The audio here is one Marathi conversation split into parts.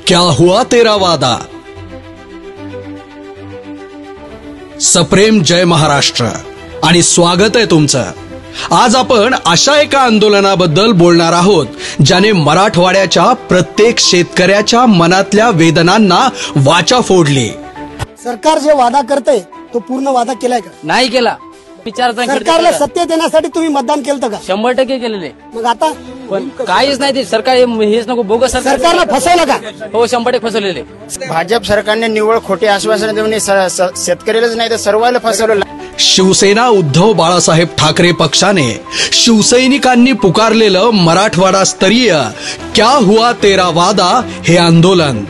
क्या हुआ तेरा वादा। सप्रेम जय महाराष्ट्र आणि स्वागत आहे तुमचं। आज आपण अशा एका आंदोलनाबद्दल बोलणार आहोत ज्याने मराठवाड्याच्या प्रत्येक शेतकऱ्याच्या मनातल्या वेदनांना वाचा फोडली। सरकार जे वादा करते तो पूर्ण वादा केलाय का? नाही केला। सरकारला सत्य देण्यासाठी तुम्ही मतदान केलं का? 100% केलेले। मग आता पण काहीच नाही ते सरकार हेच नको बोगस सरकारला फसवलं का? हो 100% फसवलेले। भाजप सरकारने निव्वळ खोटे आश्वासन देऊन शेतकऱ्यालाच नाही तर सर्वांना फसवलं। शिवसेना उद्धव बाळासाहेब ठाकरे पक्षाने शिवसैनिकांनी पुकारलेलं मराठवाडा स्तरीय क्या हुआ तेरा वादा हे आंदोलन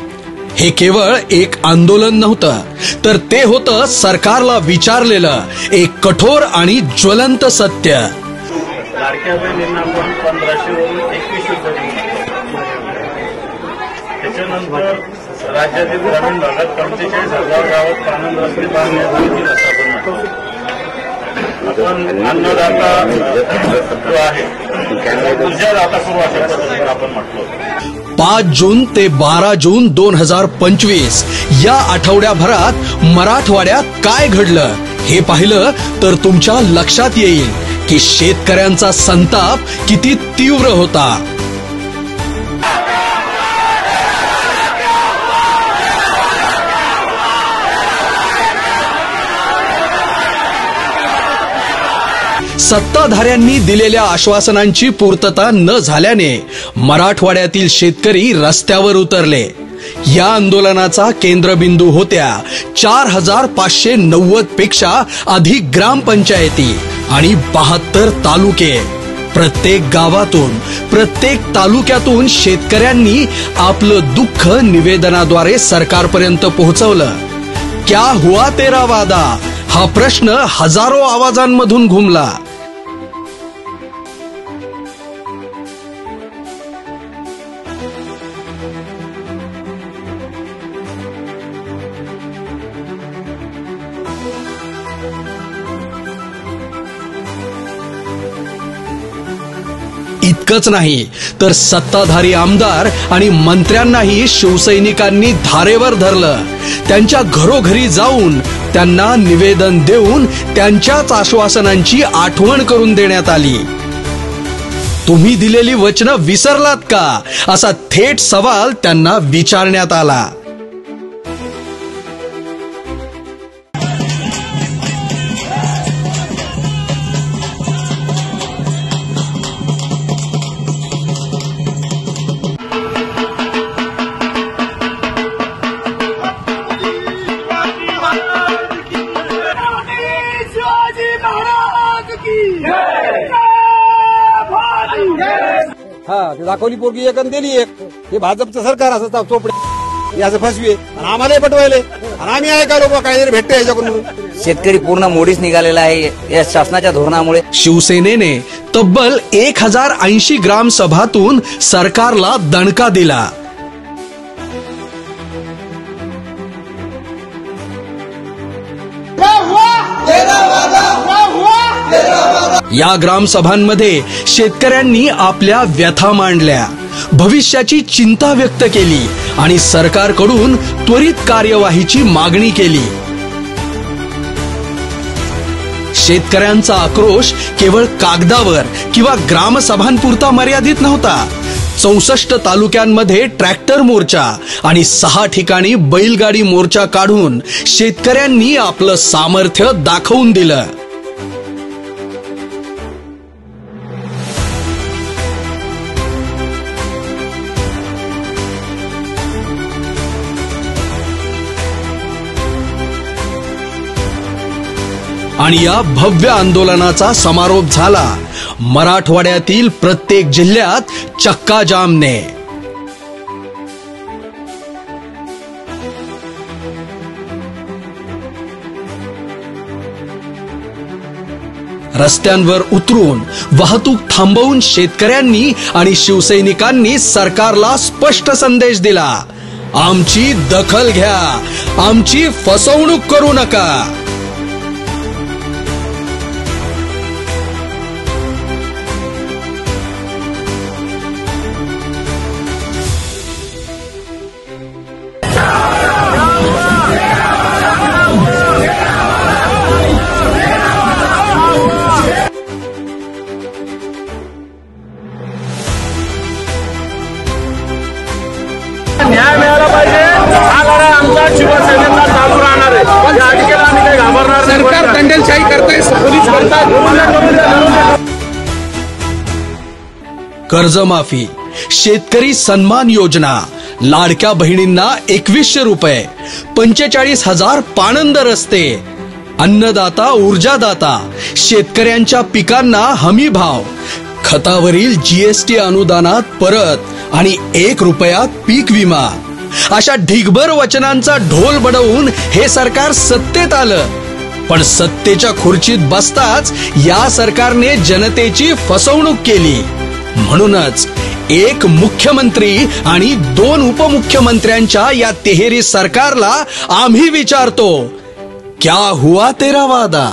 हे केवळ एक आंदोलन नव्हतं, तर ते होतं सरकारला विचारलेलं एक कठोर आणि ज्वलंत सत्य। लाडक्या बहिणींना आपण 1500 वरून 2100 करू। त्याच्यानंतर राज्यातील ग्रामीण भागात 45,000 गावात पाणंद रस्ते बांधण्यात येतील असं आपण म्हणतो। आपण अन्नदाता जो आहे ऊर्जादाता करू अशा पद्धतीने आपण म्हटलो। 5 जून ते 12 जून 2025 या आठवड्याभरात मराठवाड्यात काय घडलं हे पाहिलं तर तुमच्या लक्षात येईल की शेतकऱ्यांचा संताप किती तीव्र होता। सत्ताधाऱ्यांनी दिलेल्या आश्वासनांची पूर्तता न झाल्याने मराठवाड्यातील शेतकरी रस्त्यावर उतरले। या आंदोलनाचा केंद्रबिंदू होत्या 4590 पेक्षा अधिक ग्रामपंचायती आणि 72 तालुके। प्रत्येक गावातून प्रत्येक तालुक्यातून शेतकऱ्यांनी आपलं दुःख निवेदनाद्वारे सरकारपर्यंत पोहोचवलं। क्या हुआ तेरा वादा हा प्रश्न हजारो आवाजांमधून घुमला। इतकंच नाही तर सत्ताधारी आमदार आणि मंत्र्यांनाही शिवसैनिकांनी धारेवर धरलं। त्यांच्या घरोघरी जाऊन त्यांना निवेदन देऊन त्यांच्याच आश्वासनांची आठवण करून देण्यात आली। तुम्ही दिलेली वचनं विसरलात का असा थेट सवाल त्यांना विचारण्यात आला। दाखवली पोरगी एक आणि दिली एक। हे भाजपचं सरकार असं चोपडे याचं फसवे आणि आम्हालाही पटवायले आणि आम्ही ऐका लोक काहीतरी भेटते याच्याकडून। शेतकरी पूर्ण मोडीच निघालेला आहे या शासनाच्या धोरणामुळे। शिवसेनेने तब्बल 1080 ग्राम सभातून सरकारला दणका दिला। या ग्रामसभांमध्ये शेतकऱ्यांनी आपल्या व्यथा मांडल्या, भविष्याची चिंता व्यक्त केली आणि सरकारकडून त्वरित कार्यवाहीची मागणी केली। शेतकऱ्यांचा आक्रोश केवळ कागदावर किंवा ग्रामसभांपुरता मर्यादित नव्हता। 64 तालुक्यांमध्ये ट्रॅक्टर मोर्चा आणि 6 ठिकाणी बैलगाडी मोर्चा काढून शेतकऱ्यांनी आपलं सामर्थ्य दाखवून दिलं। आणि या भव्य आंदोलनाचा समारोप झाला मराठवाड्यातील प्रत्येक जिल्ह्यात चक्का जामने। रस्त्यांवर उतरून वाहतूक थांबवून शेतकऱ्यांनी आणि शिवसैनिकांनी सरकारला स्पष्ट संदेश दिला, आमची दखल घ्या, आमची फसवणूक करू नका। शिवसेनेला चालू राहणार आहे. या अटकेला आम्ही काही घाबरणार नाही. सरकार दंडेलशाही करताय, पोलीस करतात. कर्जमाफी, शेतकरी सन्मान योजना, लाडक्या बहिणींना 2100 रुपये, 45,000 पाणंद रस्ते, अन्नदाता ऊर्जादाता, शेतकऱ्यांच्या पिकांना हमी भाव, खतावरील जीएसटी अनुदानात परत आणि 1 रुपयात पीक विमा, अशा ढिगभर वचनांचा ढोल बडवून हे सरकार सत्तेत आलं. पण सत्तेच्या खुर्चीत बसताच या सरकारने जनतेची फसवणूक केली. म्हणूनच एक मुख्यमंत्री आणि 2 उपमुख्यमंत्र्यांच्या या तिहेरी सरकारला आम्ही विचारतो, क्या हुआ तेरा वादा?